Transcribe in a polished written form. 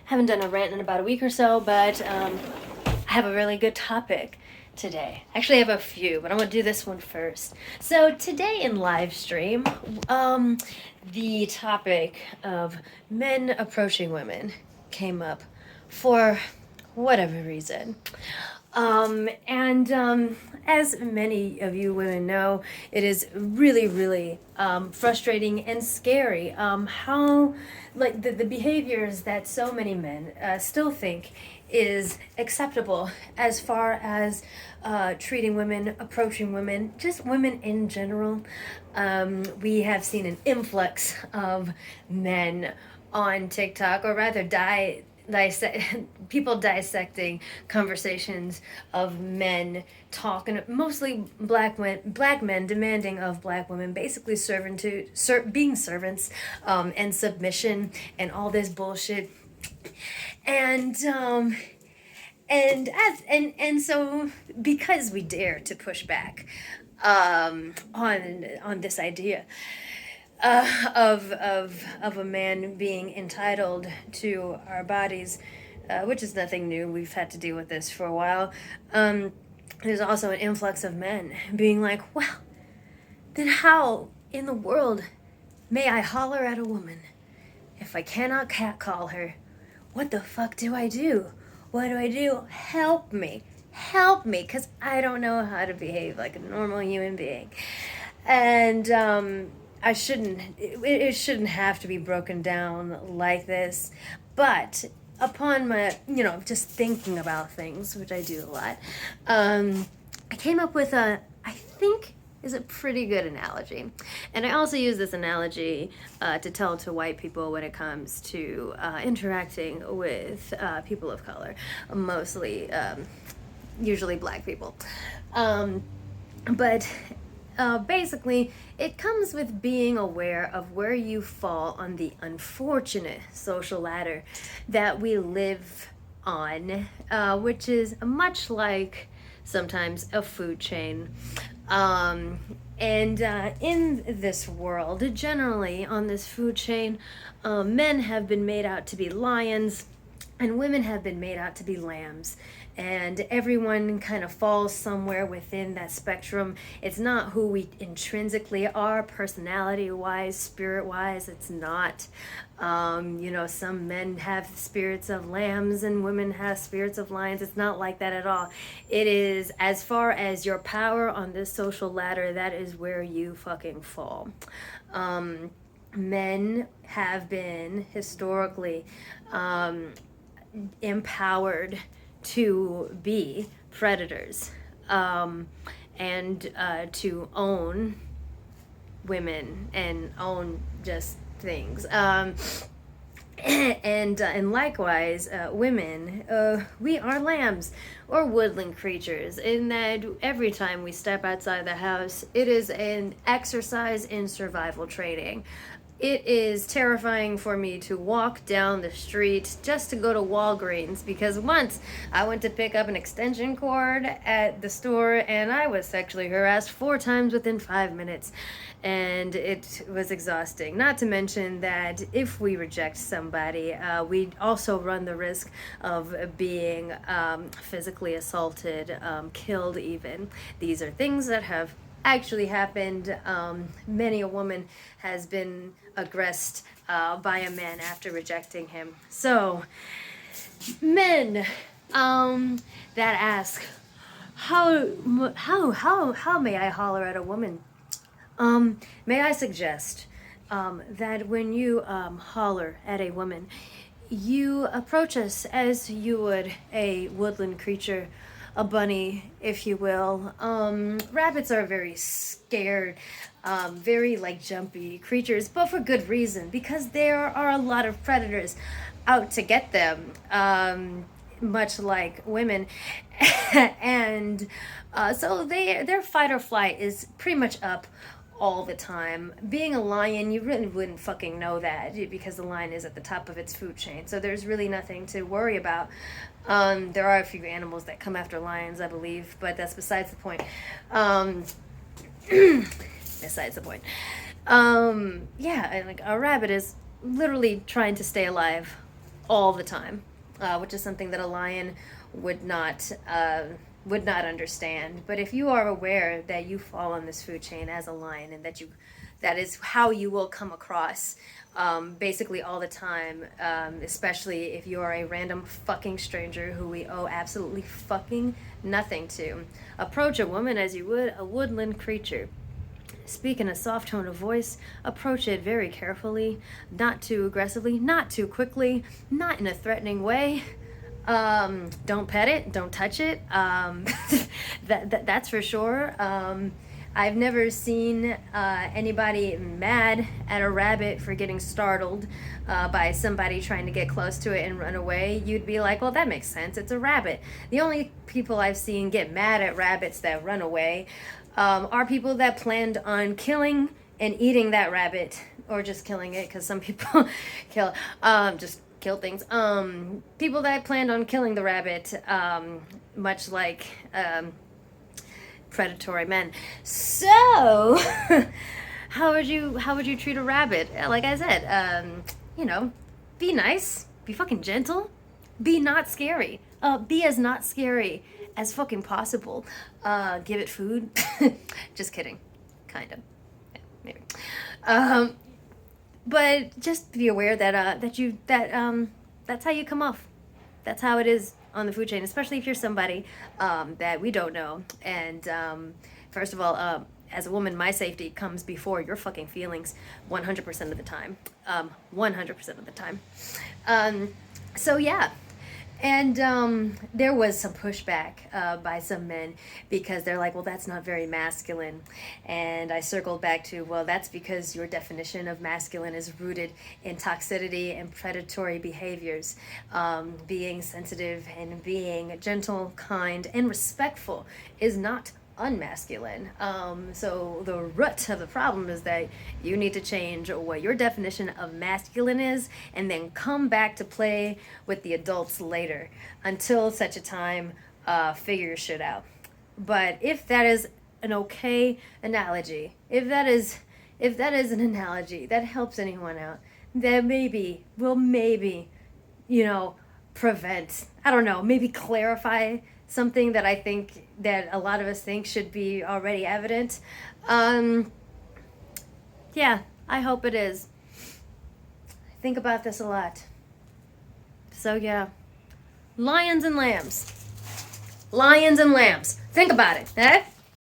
Haven't done a rant in about a week or so, but I have a really good topic today. Actually, I have a few, but I'm going to do this one first. So today in live stream, the topic of men approaching women came up for whatever reason. As many of you women know, it is really, really frustrating and scary how, like, the behaviors that so many men still think is acceptable as far as treating women, approaching women, just women in general. We have seen an influx of men on TikTok, or rather, people dissecting conversations of men talking, mostly black men demanding of black women, basically being servants, and submission and all this bullshit. And so because we dare to push back on this idea of a man being entitled to our bodies, which is nothing new. We've had to deal with this for a while. There's also an influx of men being like, well, then how in the world may I holler at a woman if I cannot catcall her? What the fuck do I do? What do I do? Help me, because I don't know how to behave like a normal human being. And it shouldn't have to be broken down like this. But upon my, just thinking about things, which I do a lot, I came up with I think is a pretty good analogy. And I also use this analogy to tell to white people when it comes to interacting with people of color, mostly, usually black people. But basically, it comes with being aware of where you fall on the unfortunate social ladder that we live on, which is much like sometimes a food chain. In this world, generally on this food chain, men have been made out to be lions and women have been made out to be lambs. And everyone kind of falls somewhere within that spectrum. It's not who we intrinsically are, personality-wise, spirit-wise. It's not. Some men have spirits of lambs and women have spirits of lions. It's not like that at all. It is, as far as your power on this social ladder, that is where you fucking fall. Men have been historically empowered to be predators, and to own women and own just things. And likewise, women, we are lambs or woodland creatures, in that every time we step outside the house, it is an exercise in survival training. It is terrifying for me to walk down the street just to go to Walgreens, because once I went to pick up an extension cord at the store and I was sexually harassed 4 times within 5 minutes, and it was exhausting. Not to mention that if we reject somebody, we also run the risk of being physically assaulted, killed even. These are things that have actually happened. Many a woman has been aggressed by a man after rejecting him. So, men that ask, how may I holler at a woman? May I suggest that when you holler at a woman, you approach us as you would a woodland creature, a bunny, if you will. Rabbits are very scared, very jumpy creatures, but for good reason, because there are a lot of predators out to get them, much like women. And so their fight or flight is pretty much up all the time. Being a lion, you really wouldn't fucking know that, because the lion is at the top of its food chain, so there's really nothing to worry about. There are a few animals that come after lions, I believe, but that's besides the point. Besides the point. And a rabbit is literally trying to stay alive all the time, which is something that a lion would not understand. But if you are aware that you fall on this food chain as a lion, and that is how you will come across basically all the time, especially if you are a random fucking stranger who we owe absolutely fucking nothing to. Approach a woman as you would a woodland creature. Speak in a soft tone of voice. Approach it very carefully, not too aggressively, not too quickly, not in a threatening way. Don't pet it, don't touch it. That's for sure. I've never seen anybody mad at a rabbit for getting startled by somebody trying to get close to it and run away. You'd be like, well, that makes sense. It's a rabbit. The only people I've seen get mad at rabbits that run away are people that planned on killing and eating that rabbit, or just killing it, because some people just kill things. People that planned on killing the rabbit, much like predatory men. So, how would you treat a rabbit? Like I said, be nice, be fucking gentle, be not scary. Be as not scary as fucking possible. Give it food. Just kidding. Kind of. Yeah, maybe. But just be aware that that's how you come off. That's how it is on the food chain, especially if you're somebody that we don't know. And first of all, as a woman, my safety comes before your fucking feelings 100% of the time. 100% of the time. So yeah. And there was some pushback by some men, because they're like, well, that's not very masculine. And I circled back to, well, that's because your definition of masculine is rooted in toxicity and predatory behaviors. Being sensitive and being gentle, kind, and respectful is not unmasculine. So the root of the problem is that you need to change what your definition of masculine is, and then come back to play with the adults later, until such a time figure your shit out. But if that is an okay analogy, if that is an analogy that helps anyone out, then will maybe prevent, I don't know, maybe clarify something that I think that a lot of us think should be already evident. Yeah, I hope it is. I think about this a lot. So yeah, lions and lambs. Lions and lambs. Think about it, eh?